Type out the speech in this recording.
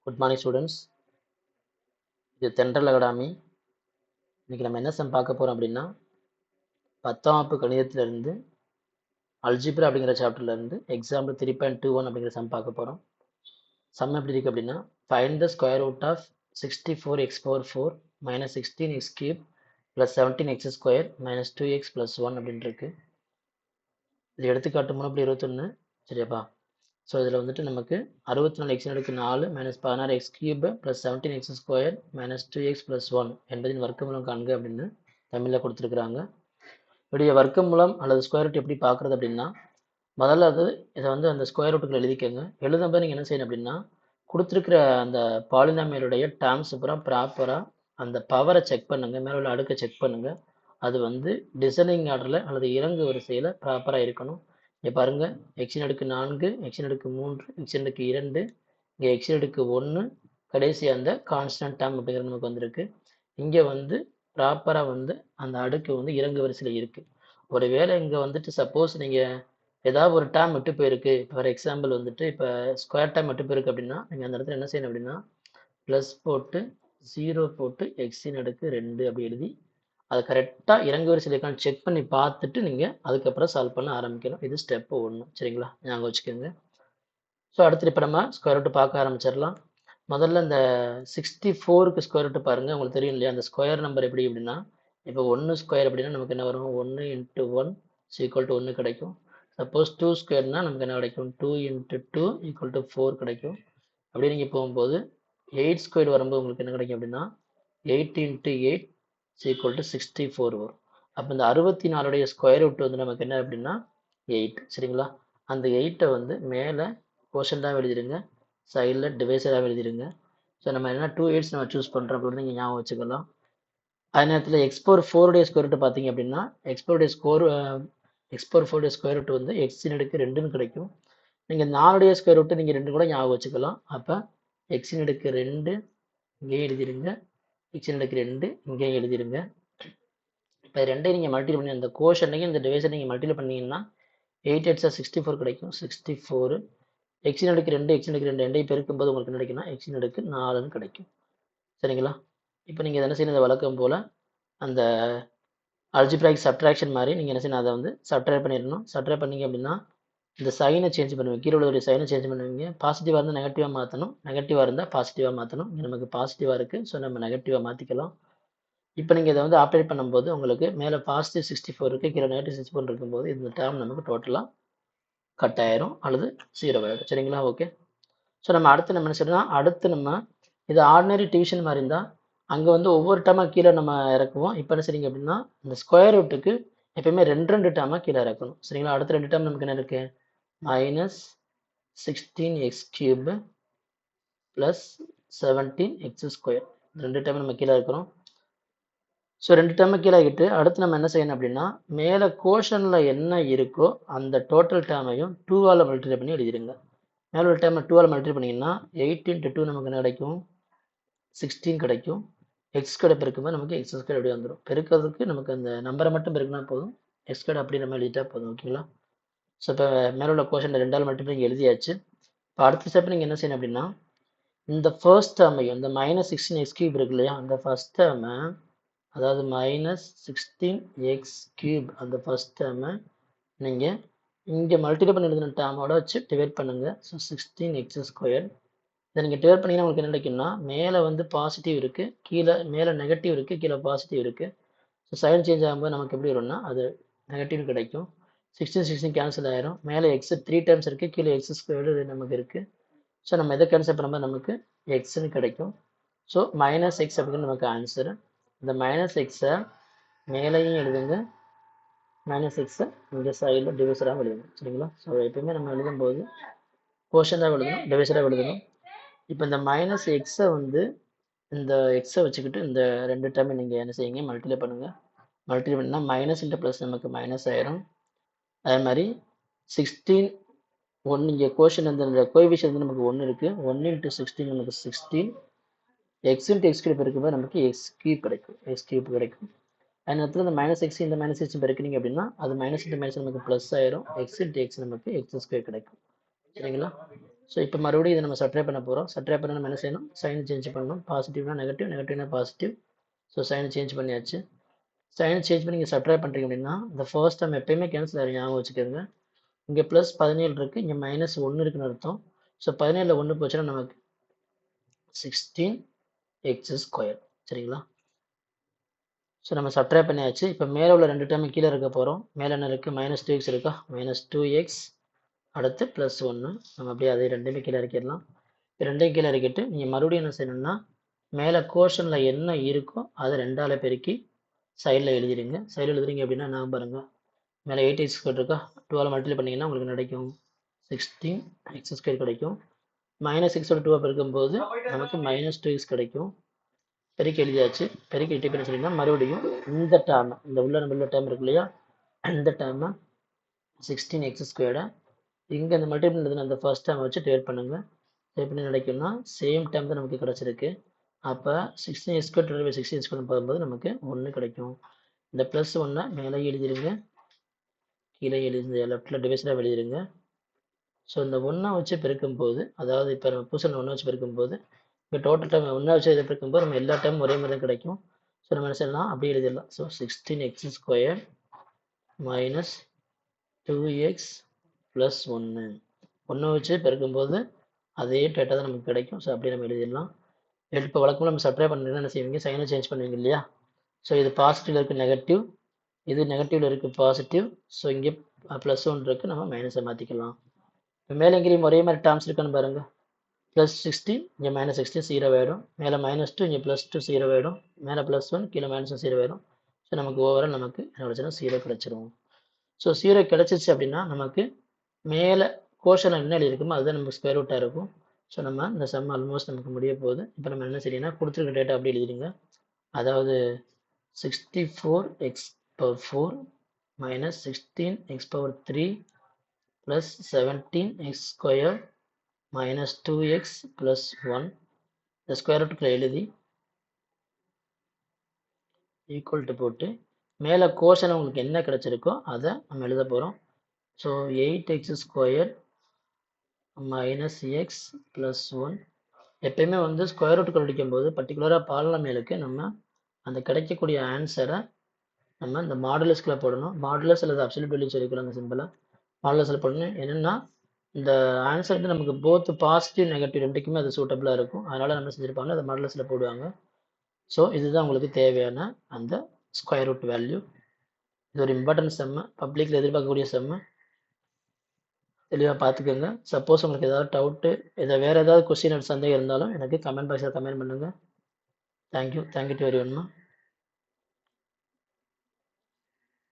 Good morning students. இது தென்றல் academy. இன்னைக்கு நம்ம என்ன சம் பார்க்க போறோம் அப்படின்னா 10ஆம் வகுப்பு கணிதத்திலிருந்து அல்ஜிப்ரா அப்படிங்கிற சாப்டர்ல இருந்து எக்ஸாம்பிள் 3.21 அப்படிங்கிற சம் பார்க்க போறோம். சம் எப்படி இருக்கு அப்படின்னா find the square root of 64x power 4 minus 16x cube plus 17x square minus 2x plus 1 அப்படின்னு இருக்கு. இது எடுத்துக்காட்டு 3.21. சரியாப்பா? ஸோ இதில் வந்துட்டு நமக்கு 64 எக்ஸ் அடுக்கு 4 minus 16 X cube plus 17 X square minus 2x plus 1 என்பதின் வர்க்கமூலம் காண்க அப்படின்னு தமிழில் கொடுத்துருக்குறாங்க. இப்படிய வர்க்கமூலம் அல்லது ஸ்கொயர் ரூட் எப்படி பார்க்குறது அப்படின்னா முதல்ல இதை வந்து அந்த ஸ்கொயர் ரூட்டுக்குள்ள எழுதிக்கோங்க. எழுதும்போது நீங்கள் என்ன செய்யணும் அப்படின்னா கொடுத்துருக்கிற அந்த பாலினாமியலுடைய டேர்ம்ஸ் அப்புறம் ப்ராப்பராக அந்த பவரை செக் பண்ணுங்கள், மேலே உள்ள அடுக்கை செக் பண்ணுங்கள். அது வந்து டிசைனிங் ஆர்டரில் அல்லது இறங்கு வரிசையில் ப்ராப்பராக இருக்கணும். இங்கே பாருங்க, எக்ஸின் அடுக்கு 4, எக்ஸின் அடுக்கு 3, எக்ஸின் அடுக்கு 2, இங்கே எக்ஸின் அடுக்கு 1, கடைசி அந்த கான்ஸ்டன்ட் டேர்ம் அப்படிங்கிறது நமக்கு வந்திருக்கு. இங்கே வந்து ப்ராப்பராக வந்து அந்த அடுக்கு வந்து இறங்கு வரிசையில் இருக்குது. ஒருவேளை இங்கே வந்துட்டு சப்போஸ் நீங்கள் ஏதாவது ஒரு டேர்ம் விட்டு போயிருக்கு, ஃபார் எக்ஸாம்பிள் வந்துட்டு இப்போ ஸ்கொயர் டேர்ம் விட்டு போயிருக்கு அப்படின்னா நீங்கள் அந்த இடத்துல என்ன செய்யணும் அப்படின்னா ப்ளஸ் போட்டு 0 போட்டு எக்ஸின் அடுக்கு 2 அப்படி எழுதி அது கரெக்டாக இறங்கு வரிசையில் இருக்கான்னு செக் பண்ணி பார்த்துட்டு நீங்கள் அதுக்கப்புறம் சால்வ் பண்ண ஆரம்பிக்கணும். இது ஸ்டெப்பு 1. சரிங்களா? ஞாபகம் வச்சுக்கோங்க. ஸோ அடுத்து இப்போ நம்ம ஸ்கொயர் ரூட்டு பார்க்க ஆரம்பிச்சிடலாம். முதல்ல இந்த 64க்கு ஸ்கொயர் ரூட்டு பாருங்கள். உங்களுக்கு தெரியும் இல்லையா, அந்த ஸ்கொயர் நம்பர் எப்படி அப்படின்னா இப்போ 1 ஸ்கொயர் அப்படின்னா நமக்கு என்ன வரும், 1 × 1 = 1 கிடைக்கும். சப்போஸ் 2 ஸ்கொயர்னால் நமக்கு என்ன கிடைக்கும், 2 × 2 = 4 கிடைக்கும். அப்படியே நீங்கள் போகும்போது 8 ஸ்கொயர் வரும்போது உங்களுக்கு என்ன கிடைக்கும் அப்படின்னா 8 × 8 = 64 வரும். அப்போ இந்த 64உடைய ஸ்கொயர் ரூட் வந்து நமக்கு என்ன அப்படின்னா 8. சரிங்களா? அந்த 8ஐ வந்து மேலே கோஷன்டாக எழுதிடுங்க, சைடில் டிவைசராக எழுதிடுங்க. ஸோ நம்ம என்ன 2 8s நம்ம சூஸ் பண்ணுறோம் அப்படின்னு நீங்கள் ஞாபகம் வச்சுக்கலாம். அதே நேரத்தில் x⁴ ஸ்கொயர் ரூட் பார்த்தீங்க அப்படின்னா x⁴ ஸ்கொயர் ரூட் வந்து எக்ஸின் அடுக்கு 2ன்னு கிடைக்கும். நீங்கள் 4உடைய ஸ்கொயர் ரூட்டு நீங்கள் 2 கூட ஞாபகம் வச்சுக்கலாம். அப்போ எக்ஸின் அடுக்கு 2 இங்கேயே எழுதிடுங்க, எக்ஸின் அடுக்கு 2 இங்கேயும் எழுதிடுங்க. இப்போ ரெண்டையும் நீங்கள் மல்டிபிள் பண்ணி அந்த கோஷன்னையும் இந்த டிவைசர் நீங்கள் மல்டிபிள் பண்ணிங்கன்னா 8 8 64 கிடைக்கும். 64 எக்ஸின் அடுக்கு 2 எக்ஸின் அடுக்கு 2 ரெண்டையும் பெருக்கும்போது உங்களுக்கு என்ன கிடைக்குன்னா எக்ஸின் அடுக்கு 4ன்னு கிடைக்கும். சரிங்களா? இப்போ நீங்கள் என்ன செய்யணும், இந்த வழக்கம் போல் அந்த அல்ஜிப்ராய்க் சப்ட்ராக்ஷன் மாதிரி நீங்கள் என்ன செய்யணும், அதை வந்து சப்ட்ராக்ட் பண்ணிடணும். சப்ட்ராக்ட் பண்ணிங்க அப்படின்னா இந்த சைனை சேஞ்ச் பண்ணுவீங்க, கீழே உள்ள சைனை சேஞ்ச் பண்ணுவீங்க. பாசிட்டிவாக இருந்தால் நெகட்டிவாக மாற்றணும், நெகட்டிவாக இருந்தால் பாசிட்டிவாக மாற்றணும். இங்கே நமக்கு பாசிட்டிவாக இருக்குது, ஸோ நம்ம நெகட்டிவாக மாற்றிக்கலாம். இப்போ நீங்கள் இதை வந்து ஆப்ரேட் பண்ணும்போது உங்களுக்கு மேலே பாசிட்டிவ் 64 இருக்குது, கீழே நெகட்டிவ் 64 இருக்கும்போது இந்த டேர்ம் நமக்கு டோட்டலாக கட் ஆயிரும் அல்லது 0 ஆகிடும். சரிங்களா? ஓகே. ஸோ நம்ம அடுத்து நம்ம என்ன செய்யணும், அடுத்து நம்ம இது ஆர்டினரி டிவிஷன் மாதிரி இருந்தால் அங்கே வந்து ஒவ்வொரு டேர்மாக கீழே நம்ம இறக்குவோம். இப்போ என்ன செய்றீங்க அப்படின்னா இந்த ஸ்கொயர் ரூட்டுக்கு எப்பயுமே 2 டேர்மாக கீழே இறக்கணும். சரிங்களா? அடுத்த 2 டேர்ம் நமக்கு என்ன இருக்குது, minus 16x³ plus 17x square. 2 term நம்ம கீழே இருக்கிறோம். ஸோ 2 டேர்மை கீழே ஆகிட்டு அடுத்து நம்ம என்ன செய்யணும் அப்படின்னா மேலே கோஷனில் என்ன இருக்கோ அந்த டோட்டல் டேர்மையும் 2ஆல் மல்டிப்ளை பண்ணி எழுதிடுங்க. மேலே ஒரு டேர்மை 2ஆல் மல்டிப்ளை பண்ணிங்கன்னா 8 × 2 நமக்கு என்ன கிடைக்கும், 16 கிடைக்கும். எக்ஸ் ஸ்கொயர் பெருக்கும்போது நமக்கு எக்ஸ் ஸ்கொயர் அப்படி வந்துடும். பெருக்கிறதுக்கு நமக்கு அந்த நம்பரை மட்டும் பெருக்கினா போதும், எக்ஸ் ஸ்கொயர் அப்படி நம்ம எழுதிட்டா போதும். ஓகேங்களா? ஸோ இப்போ மேலே உள்ள கோஷன் 2ஆல் மல்டிப்ளை எழுதியாச்சு. இப்போ அடுத்த ஸ்டெப் நீங்கள் என்ன செய்யணும் அப்படின்னா இந்த ஃபர்ஸ்ட் டேர்மையும் இந்த -16x³ இருக்கு இல்லையா, அந்த ஃபர்ஸ்ட் டேர்மை அதாவது -16x³ அந்த ஃபர்ஸ்ட் டேர்மை நீங்கள் இங்கே மல்டிப்ளை பண்ணி எழுதின டேர்மோட வச்சு டிவைட் பண்ணுங்கள். So 16x². இதை நீங்கள் டிவைட் பண்ணிங்கன்னா உங்களுக்கு என்ன கிடைக்கும்னா மேலே வந்து பாசிட்டிவ் இருக்குது, கீழே மேலே நெகட்டிவ் இருக்குது, கீழே பாசிட்டிவ் இருக்குது. ஸோ சைன் சேஞ்ச் ஆகும்போது நமக்கு எப்படி வரும்னா அது நெகட்டிவ் கிடைக்கும். 16 கேன்சல் ஆயிரும். மேலே எக்ஸ் 3 டைம்ஸ் இருக்குது, கீழே x² நமக்கு இருக்குது. ஸோ நம்ம எதை கேன்சல் பண்ணும்போது நமக்கு எக்ஸ்ன்னு கிடைக்கும். ஸோ -x அப்படிங்கிறது நமக்கு ஆன்சர். இந்த -xஐ மேலேயும் எழுதுங்க, -xஐ இங்கே சைடில் டிவைசராக எழுதணும். சரிங்களா? ஸோ எப்பயுமே நம்ம எழுதும்போது கோஷனாக எழுதணும், டிவைசராக எழுதணும். இப்போ இந்த -xஐ வந்து இந்த எக்ஸை வச்சுக்கிட்டு இந்த 2 டேர்மை நீங்கள் என்ன செய்யுங்க, மல்டிப்ளை பண்ணுங்கள். மல்டிப்ளை பண்ணால் மைனஸ் இன்ட்டு ப்ளஸ் நமக்கு மைனஸ் ஆயிரும். அதே மாதிரி 16 1 இங்கே கோஷன் இந்த கோஎஃபிஷியன்ட் வந்து நமக்கு 1 இருக்குது. 1 × 16 நமக்கு 16. எக்ஸ் இன்ட்டு x³ இருக்கும்போது நமக்கு x³ கிடைக்கும், x³ கிடைக்கும். அந்த நேரத்தில் இந்த -x இந்த -x பெருக்கினீங்க அப்படின்னா அது மைனஸ் இன்ட்டு மைனஸ் நமக்கு ப்ளஸ் ஆயிரும். x இன்ட்டு x நமக்கு x² கிடைக்கும். சரிங்களா? ஸோ இப்போ மறுபடியும் இதை நம்ம சப்ட்ரை பண்ண போகிறோம். சப்ட்ரை பண்ண நம்ம என்ன செய்யணும், சைன் சேஞ்ச் பண்ணணும். பாசிட்டிவ்னா நெகட்டிவ், நெகட்டிவ்னா பாசிட்டிவ். ஸோ சைனை சேஞ்ச் பண்ணியாச்சு. சைனை சேஞ்ச் பண்ணி நீங்கள் சப்ட்ரை பண்ணுறீங்க அப்படின்னா இந்த ஃபர்ஸ்ட் டைம் எப்பயுமே கேன்சல் ஆகிடும், ஞாபகம் வச்சுக்கோங்க. இங்கே ப்ளஸ் 17 இருக்குது, இங்கே -1 இருக்குன்னு அர்த்தம். ஸோ 17ல் 1 போச்சுன்னா நமக்கு 16x². சரிங்களா? ஸோ நம்ம சப்ட்ரை பண்ணியாச்சு. இப்போ மேலே உள்ள 2 டைம் கீழே இருக்க போகிறோம். மேலே என்ன இருக்குது, -2x இருக்கா, -2x அடுத்து +1. நம்ம அப்படியே அதை ரெண்டுமே கீழே இறக்கிடலாம். ரெண்டையும் கீழே இறக்கிட்டு நீங்கள் மறுபடியும் என்ன செய்யணும்னா மேலே கோஷனில் என்ன இருக்கோ அதை 2ஆல் பெருக்கி சைடில் எழுதிடுங்க. சைடில் எழுதுறீங்க அப்படின்னா நான் பாருங்கள், மேலே 8x² இருக்கா, 2ஆல் மல்டிப்ளை பண்ணிங்கன்னா உங்களுக்கு கிடைக்கும் 16x² கிடைக்கும். -6 2 பெருக்கும்போது நமக்கு -2x கிடைக்கும். பெருக்கி எழுதியாச்சு. பெருக்கி எழுதி என்ன சொல்லிங்கன்னா மறுபடியும் இந்த டேர்ம், இந்த உள்ள நம்ம டேர்ம் இருக்கு இல்லையா, இந்த டேர்மை 16x² இங்கே அந்த மல்டிபிள் அந்த ஃபர்ஸ்ட் டேர்மை வச்சு டிவைட் பண்ணுங்கள். டிவைட் பண்ணி கிடைக்கும்னா சேம் டேர்ம் தான் நமக்கு கிடச்சிருக்கு. அப்போ 16x² / 16x² பார்க்கும்போது நமக்கு 1 கிடைக்கும். இந்த +1 மேலே எழுதிடுங்க, கீழே எழுதி லெஃப்டில் டிவைஸராக எழுதிடுங்க. ஸோ இந்த 1 வச்சு பெருக்கும்போது, அதாவது இப்போ நம்ம புதுசில் 1 வச்சு பெருக்கும்போது இப்போ டோட்டல் டைம் 1 வச்சு இதை பெருக்கும்போது நம்ம எல்லா டைமும் ஒரே மாதிரி தான் கிடைக்கும். ஸோ நம்ம என்ன செய்யலாம், அப்படியே எழுதிடலாம். ஸோ 16x² - 2x + 1 1 வச்சு பெருக்கும்போது அதே டேட்டா தான் நமக்கு கிடைக்கும். ஸோ அப்படியே நம்ம எழுதிடலாம். இப்போ வழக்கமாக நம்ம சப்ட்ரை பண்ணுறதுனா என்ன செய்வீங்க, சைனை சேஞ்ச் பண்ணுவீங்க இல்லையா. ஸோ இது பாசிட்டிவில் இருக்குது நெகட்டிவ், இது நெகட்டிவில் இருக்குது பாசிட்டிவ். ஸோ இங்கே +1 இருக்குது, நம்ம மைனஸை மாற்றிக்கலாம். இப்போ மேலே எங்கேயும் ஒரே மாதிரி டேர்ம்ஸ் இருக்கான்னு பாருங்கள். +16 இங்கே -16 0 ஆகிடும். மேலே -2 இங்கே +2 0 ஆகிடும். மேலே +1 கீழே -1 0 ஆகிடும். ஸோ நமக்கு ஓவரால் நமக்கு என்ன கிடச்சிடும், 0 கிடச்சிரும். ஸோ 0 கிடச்சிச்சு அப்படின்னா நமக்கு மேலே கோஷன் என்ன எழுதியிருக்குமோ அதுதான் நமக்கு ஸ்கொயர் ரூட்டாக இருக்கும். ஸோ நம்ம இந்த சம் ஆல்மோஸ்ட் நமக்கு முடிய போகுது. இப்போ நம்ம என்ன செய்யணும்னா கொடுத்துருக்க டேட்டா அப்படி எழுதிடுங்க. அதாவது 64x⁴ - 16x⁴ + 17x² - 2x + 1 இந்த ஸ்கொயர் ரூட்டுக்குள்ள எழுதி ஈக்குவல் டு போட்டு மேலே கோஷன் உங்களுக்கு என்ன கிடச்சிருக்கோ அதை நம்ம எழுத போகிறோம். ஸோ 8x² - x + 1 எப்பயுமே வந்து ஸ்கொயர் ரூட்டுக்குள்ள அடிக்கும்போது பர்டிகுலராக பாலினாமியலுக்கு நம்ம அந்த கிடைக்கக்கூடிய ஆன்சரை நம்ம இந்த மாடுலஸ்குள்ளே போடணும். மாடுலஸ் அல்லது அப்சல்யூட் வேல்யூ சொல்லிக்கலாம். அந்த சிம்பிளை மாடுலஸில் போடணும். என்னென்னா இந்த ஆன்சர் வந்து நமக்கு போத் பாசிட்டிவ் நெகட்டிவ் ரெண்டுக்குமே அது சூட்டபுளாக இருக்கும். அதனால் நம்ம செஞ்சுருப்பாங்க, அதை மாடுலஸில் போடுவாங்க. ஸோ இதுதான் உங்களுக்கு தேவையான அந்த ஸ்கொயர் ரூட் வேல்யூ. இது ஒரு இம்பார்ட்டன்ட் செம்மு, பப்ளிக்கில் எதிர்பார்க்கக்கூடிய செம்மு. தெளிவாக பார்த்துக்கோங்க. சப்போஸ் உங்களுக்கு ஏதாவது டவுட்டு, வேறு ஏதாவது கொஸ்டின் சந்தேகம் இருந்தாலும் எனக்கு கமெண்ட் பாக்ஸில் கமெண்ட் பண்ணுங்கள். Thank you to everyone.